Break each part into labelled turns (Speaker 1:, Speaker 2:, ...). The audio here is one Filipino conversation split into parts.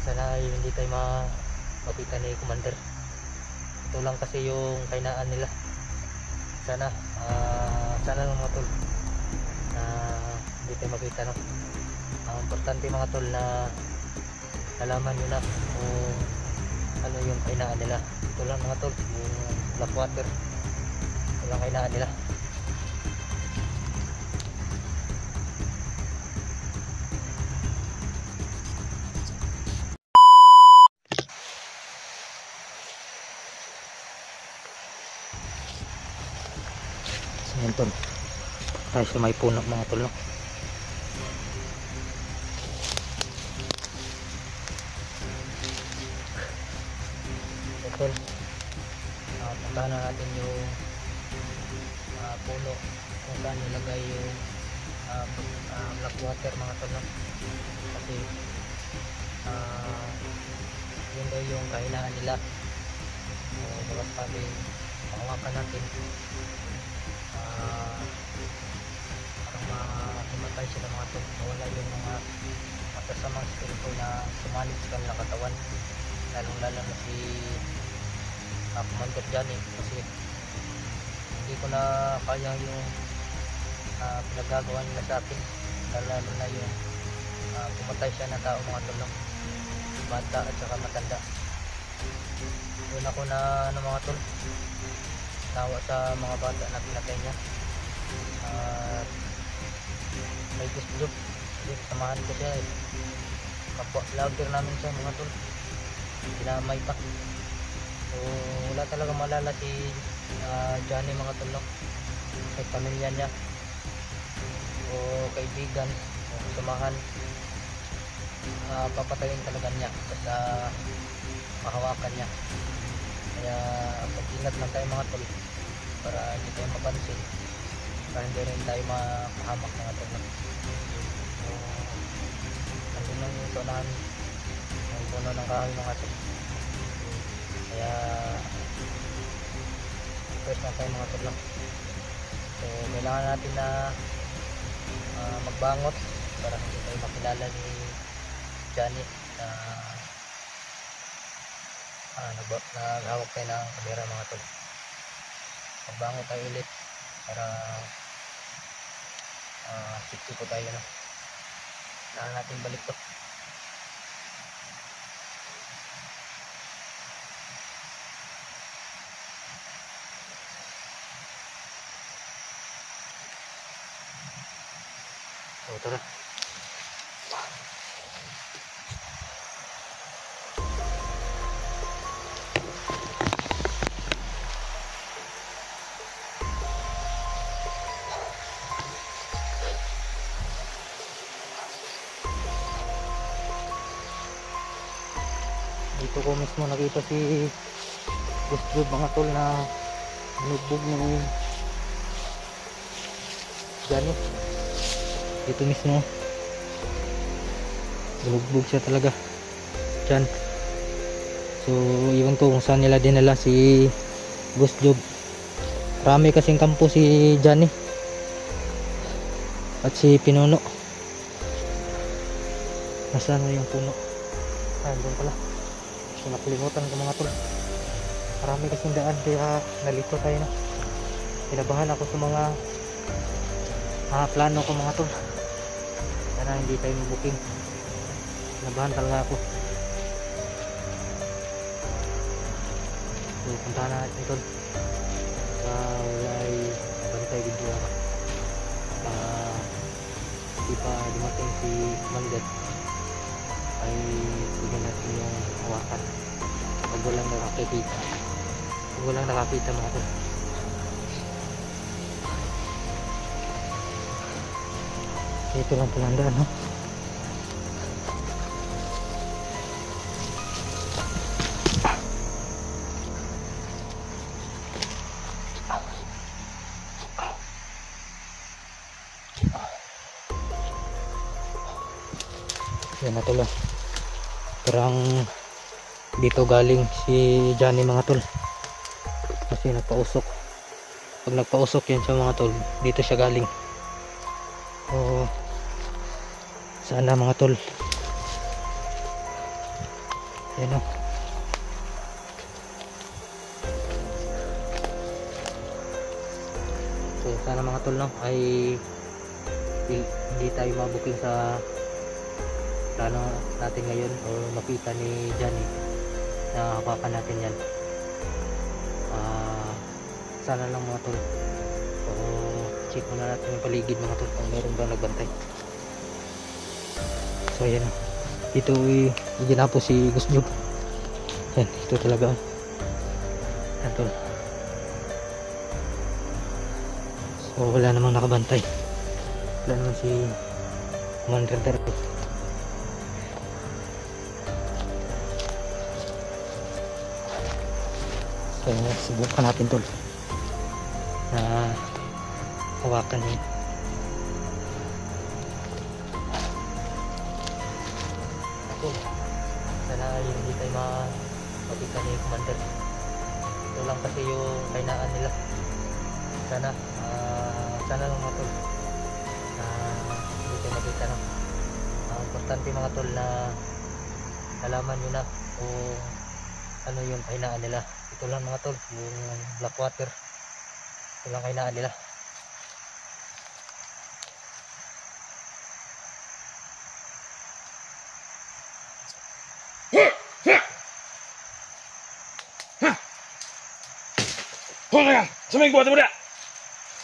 Speaker 1: Sana hindi tayo makita ni Commander. Ito lang kasi yung kainaan nila. Sana lang mga tol na hindi tayo makita, no? Importante mga tol na nalaman nyo na kung ano yung kainaan nila. Ito lang mga tol, yung black water. Ito lang kainaan nila. Ayan tol, tayo sa may puno mga tol, no? Ayan tol, puntahan na natin yung puno kung saan nilagay yung black water mga tol, no? Kasi yun daw yung kahinaan nila. Bagas sabi pakawakan natin, parang mahimatay sila mga tol, wala yung mga matasamang spirito na sumanib sa kanilang katawan, lalong lalo na si Commander Johnny. Kasi hindi ko na kaya yung pinagagawa nila sa akin, lalo na yung pumatay siya ng tao mga tol, bata at saka matanda. Doon ako na mga tol, nawa sa mga bata na pinatay niya. May gusto kasi samahan ko siya, kapwa vlogger namin siya mga tol, dinamay pa. So wala talaga malala si Johnny mga tol, no? Kay pamilya niya o kaibigan o samahan, papatayin talaga niya sa mahawakan niya. Kaya mag-ingat lang tayo mga tol para hindi tayo mapansin, para hindi rin tayo mapahamak mga tol. So nandun lang yung tunahan ng puno ng kahoy mga tol. Kaya first na tayo mga tol. So kailangan natin na magbangot para hindi tayo makilala ni Johnny na naghawak tayo ng kamera mga tol. Magbangot tayo ulit para siksi po tayo, no? Kailangan natin balik to. So tara. Dito ko mismo nakita si Gusto mga tol na binugbog ni Johnny. Dito mismo binugbog siya talaga dyan. So iwan ko kung saan nila dinala si Gusto. Marami kasing kampo si Johnny at si Pinuno. Nasaan na yung puno? Doon pala. So nakalimutan ko mga tol, marami kasing daan kaya nalito tayo na. Kinabahan ako sa mga plano ko mga tol, sana hindi tayo mabuking. Kinabahan talaga ako. So puntahan na natin tol, wala ay bantay din po ako. Di pa dumating si Mandat ay bigyan natin yung hawakan pag walang nakakita mga tol. Ito lang palandaan, no? Yan na tol, parang dito galing si Johnny mga tol, kasi nagpausok. Pag nagpausok yan siya mga tol, dito siya galing. So sana mga tol Yan o. So sana mga tol no ay hindi tayo mabuking sa plano natin ngayon o makita ni Johnny na hawakan natin yan. Sana lang mga tol, so check muna natin yung paligid mga tol kung meron ba nagbantay. So yan, dito ginapo si Gusjo. Yan, ito talaga yan tol. So wala namang nakabantay, wala naman si Commander Darko. So subukan natin tol na hawakan niya. Ako sana hindi tayo makita ni Commander. Ito lang kasi yung kainaan nila. Sana lang mga tol na hindi tayo makita no. Importante mga tol na nalaman nyo na kung ano yung kainaan nila. Ito lang mga tol, yung Blackwater. Ito lang kainaan nila.
Speaker 2: Hola yan! Suming buhat mo na!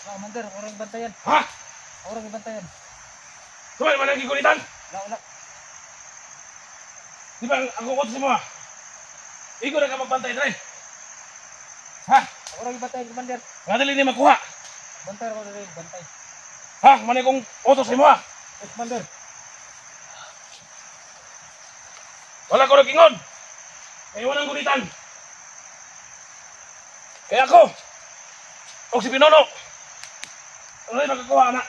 Speaker 1: Commander, orang bantayan.
Speaker 2: Ha?
Speaker 1: Orang bantayan.
Speaker 2: Sumay man ang gigulitan?
Speaker 1: Wala.
Speaker 2: Di ba ang kukotos mo ha? Ikaw na ka magbantay dre. Ha?
Speaker 1: Orang bantayan, Commander.
Speaker 2: Nga dali ni makuha.
Speaker 1: Bantay ako rin, bantay.
Speaker 2: Ha? Manay kong utos mo ha?
Speaker 1: Yes, Commander.
Speaker 2: Wala ko nag-ingon. Kaya walang gulitan. Kaya ako, o si Pinono, ano rin magkakuha anak.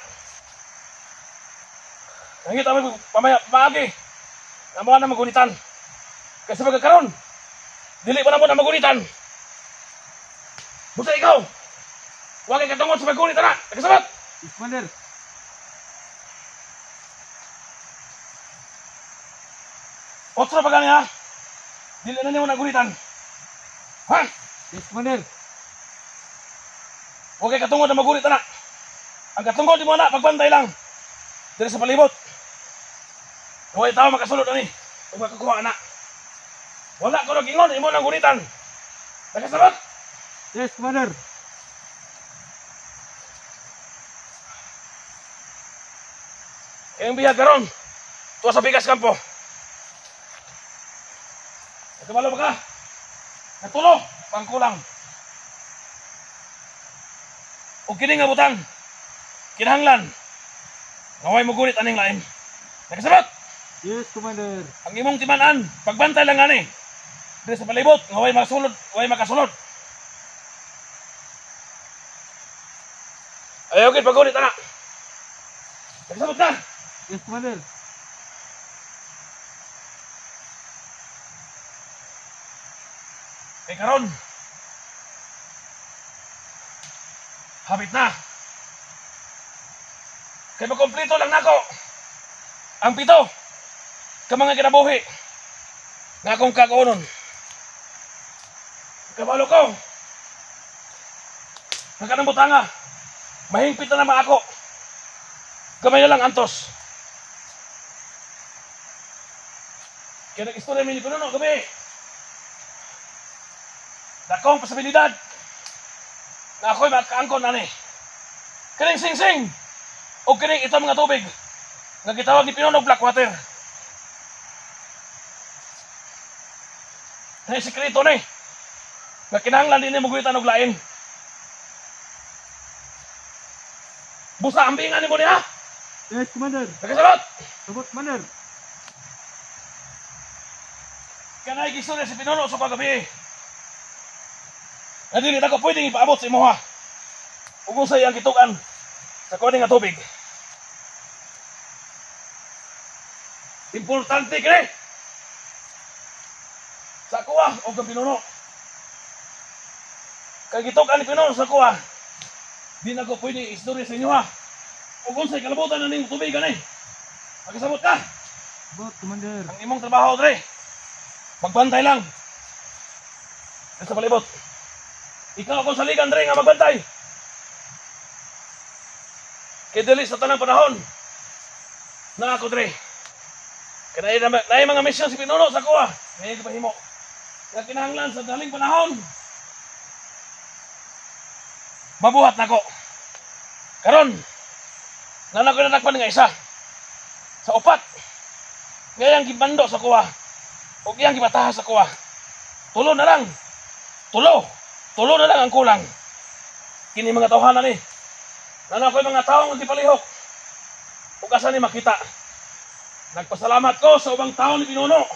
Speaker 2: Nangita mo pamaya, paagi, na mga na magunitan. Kasi magkakaroon, dili pa na mo na magunitan. Buta ikaw, huwag kang katungod sa magunitan na. Nagkasabat!
Speaker 1: Yes, Commander.
Speaker 2: Otro pa gani ha, dili na niyo nagunitan. Ha?
Speaker 1: Yes, Commander.
Speaker 2: Huwag kang katungod na magunit na. Ang katungod di mo na, pagbantay lang. Dili sa palibot. Huwag tao makasulod na ni. Huwag makakuha na. Wala ko nag-ingon, imo nang gunitan. Nagkasabat?
Speaker 1: Yes, Commander.
Speaker 2: Kayong bihag karon, tuwa sa bigas kampo. Nagkamalo ba ka? Nagtulo, pangkulang. O kini nga butang, kinahanglan, ngaway mo gunit aning lain. Nagkasabat?
Speaker 1: Yes, Commander.
Speaker 2: Ang imong timanan, pagbantay lang ani. Dili sa palibot, ngaway makasulod, ngaway makasulod. Ayaw gid pagunit ana. Nagkasabat ka?
Speaker 1: Yes, Commander.
Speaker 2: Kay karon, habit na. Kay makompleto lang nako ang pito ka mga kinabuhi nga akong kagoonon. Kabalo ko, nagkanambutanga, mahingpit na naman ako. Gamay na lang antos. Kaya nag-istorya minyo ko no, gabi. Dakong posibilidad na ako'y makaangkon ani. Kining sing-sing o kining ito mga tubig nga gitawag ni Pinono Blackwater. Na sikreto ni nga kinahanglan din ni muguitan og lain. Busa ambingan ni mo niya.
Speaker 1: Yes, Commander.
Speaker 2: Nagkasagot.
Speaker 1: Sagot, Commander.
Speaker 2: Kanay gistorya si Pinono sa kagabi. Na dili na ko pwedeng ipaabot sa imo ha. Ug unsay ang gitugan sa kuning nga tubig. Importante kini sa kuha o sa Pinono. Kay gitugan ni Pinono sa kuha. Di na ko pwede istorya sa inyo ha. Ug unsay kalabutan na ning tubig ani. Magisabot ka.
Speaker 1: Sagot, Commander.
Speaker 2: Ang imong trabaho dre. Magbantay lang. Dito sa palibot. Ikaw akong saligan, Dre, nga magbantay. Kaya dili sa tanang panahon. Na ako, Dre. Kaya na mga misyon si Pinuno sa kuha. Ngayon ko pahimo. Kaya kinahanglan sa daling panahon. Mabuhat na ko. Karon, nanak ko natakpan nga isa. Sa upat. Ngayang gibando sa kuha. O iyang gibataha sa kuha. Tulo na lang. Tulo na lang ang kulang. Kini mga tawhanan ni. Nanak ko mga taong nagipalihok. O kasa ni makita. Nagpasalamat ko sa ubang tao ni Pinuno.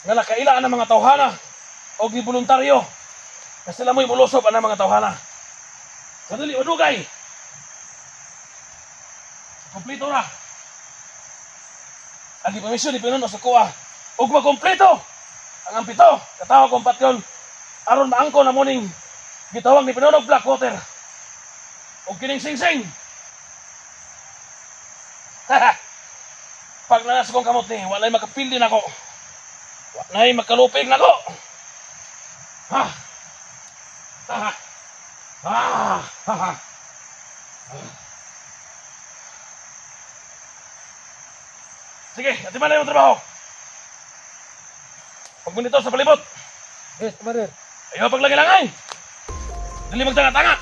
Speaker 2: Nga nakailaan ng mga tawhana. O gibuluntaryo. Kasi sila mo'y bulusop ang mga tawhana. Kadali, udugay. Kompleto na. Ang ipamisyon ni Pinuno sa kuha. Ug makompleto. Ang ampito. Katawag kong patyon. Aron maangko na muning. Gitawag ni Pinuno Blackwater. Ug kining sing-sing. Pag nanas kong kamot ni, walay makapildi na ko. Walay makalupig na ko. Ha! Ha! Ha! Ha! Sige, atiman na yung trabaho. Pag munito sa palibot.
Speaker 1: Yes, Commander.
Speaker 2: Ayaw paglagi lang ay. Dali magtanga-tanga.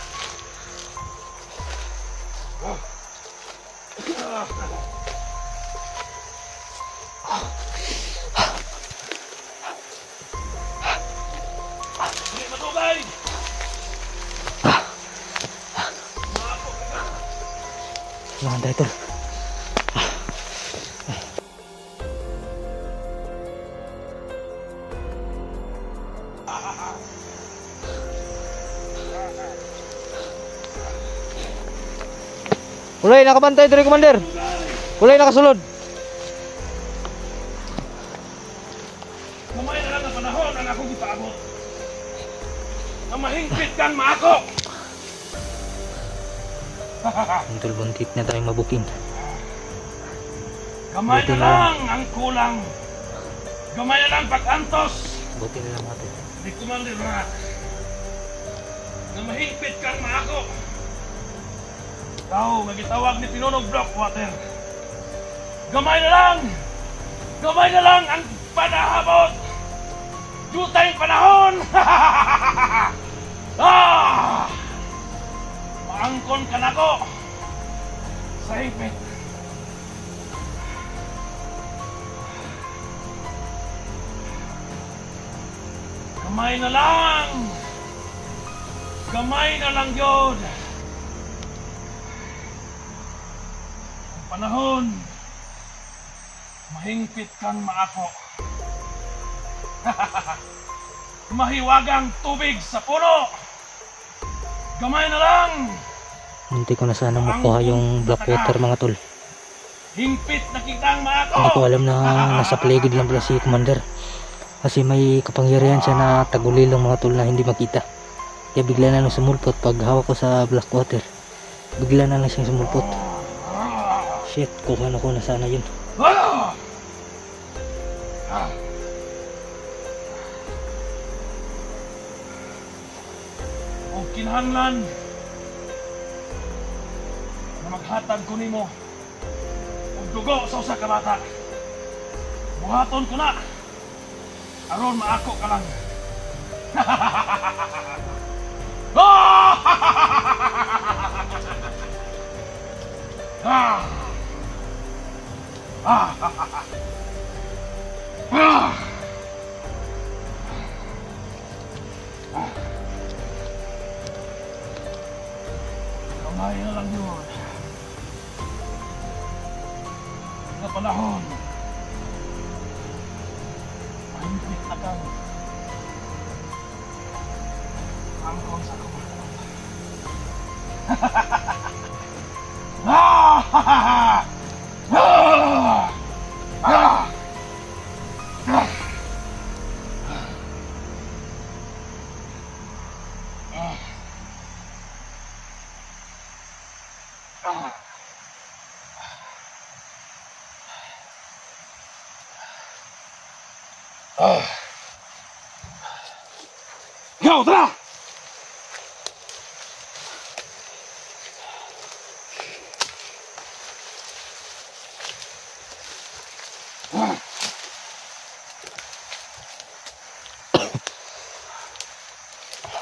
Speaker 2: Sige, matugay.
Speaker 1: Mga idol. Ulay nakabantay diri, Commander. Ulay nakasulod.
Speaker 2: Mamay na lang ang panahon ang akong ipaabot. Na mahingpit kang maako.
Speaker 1: Idol, buntit na tayo mabuking.
Speaker 2: Gamay na lang ang kulang. Gamay na lang pag-antos.
Speaker 1: Buti na lang natin.
Speaker 2: Di Commander na. Na mahingpit kang maako. Ikaw, nagitawag ni Pinuno Blackwater. Gamay na lang! Gamay na lang ang panahabot! Dutay panahon! Ah! Maangkon ka na ko! Sa hipit. Gamay na lang! Gamay na lang yun! Panahon, mahingpit kang maako. Mahiwagang tubig sa puno. Gamay na lang.
Speaker 1: Hindi ko na sana makuha yung Blackwater, mga tol.
Speaker 2: Hingpit na kitang maako.
Speaker 1: Hindi ko alam na nasa paligid lang pala si Commander. Kasi may kapangyarihan siya na tagulilong, mga tol, na hindi makita. Kaya bigla na lang sumulpot pag hawak ko sa Blackwater. Bigla na lang siyang sumulpot. Shit, kuha na ko na sana yun.
Speaker 2: O kinahanglan na maghatag ko nimo og dugo sa usa ka bata. Buhaton ko na aron maako ka lang. Kamay na lang yun. Sa panahon, mahigpit na kang angkon sa kumakas. Ikaw, tara!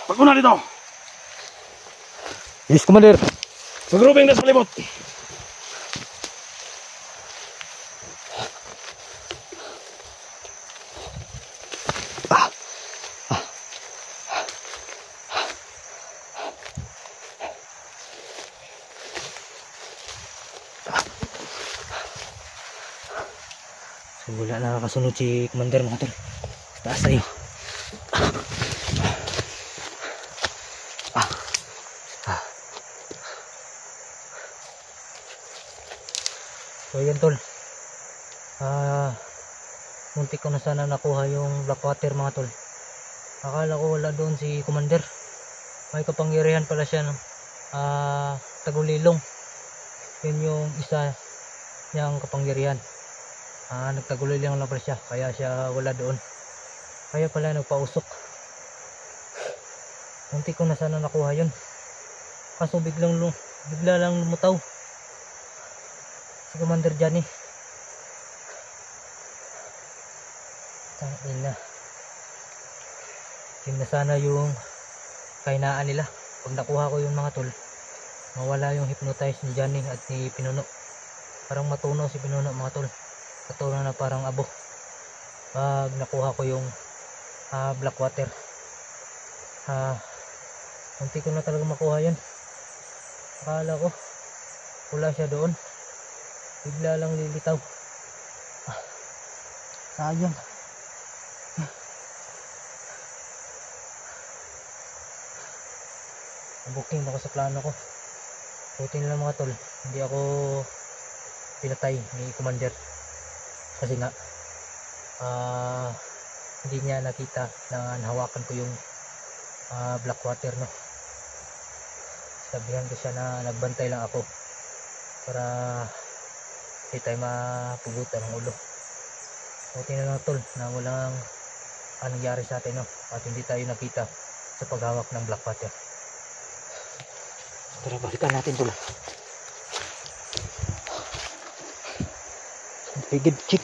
Speaker 2: Pag-una dito.
Speaker 1: Yes, Commander.
Speaker 2: Mag-grouping na sa palibot.
Speaker 1: So, wala nakakasunod si Commander mga tol. Taas tayo. So yan tol, muntik ko na sana nakuha yung Blackwater mga tol. Akala ko wala doon si Commander. May kapangyarihan pala siya, no? Tagulilong. Yun yung isa niyang kapangyarihan. Nagtagulilong lang pala siya, kaya siya wala doon. Kaya pala nagpausok. Muntik ko na sana nakuha yun, kaso bigla lang lumutaw si Commander Johnny. Tangin na. Yun na sana yung kainaan nila. Pag nakuha ko yung mga tol, mawala yung hypnotize ni Johnny at ni Pinuno. Parang matunaw si Pinuno mga tol. Matunaw na parang abo. Pag nakuha ko yung Blackwater. Munti ko na talaga makuha yun. Akala ko wala siya doon, bigla lang lilitaw. Sayang. Booking ako sa plano ko. Buti nila mga tol, hindi ako pinatay ni Commander. Kasi nga hindi niya nakita na nahawakan ko yung Blackwater, no. Sabihan ko siya na nagbantay lang ako para hindi tayo mapugutan ng ulo. Buti na lang tol na walang nangyari sa atin, no, at hindi tayo nakita sa paghawak ng Blackwater. Tara, balikan natin tol. Bigid chick.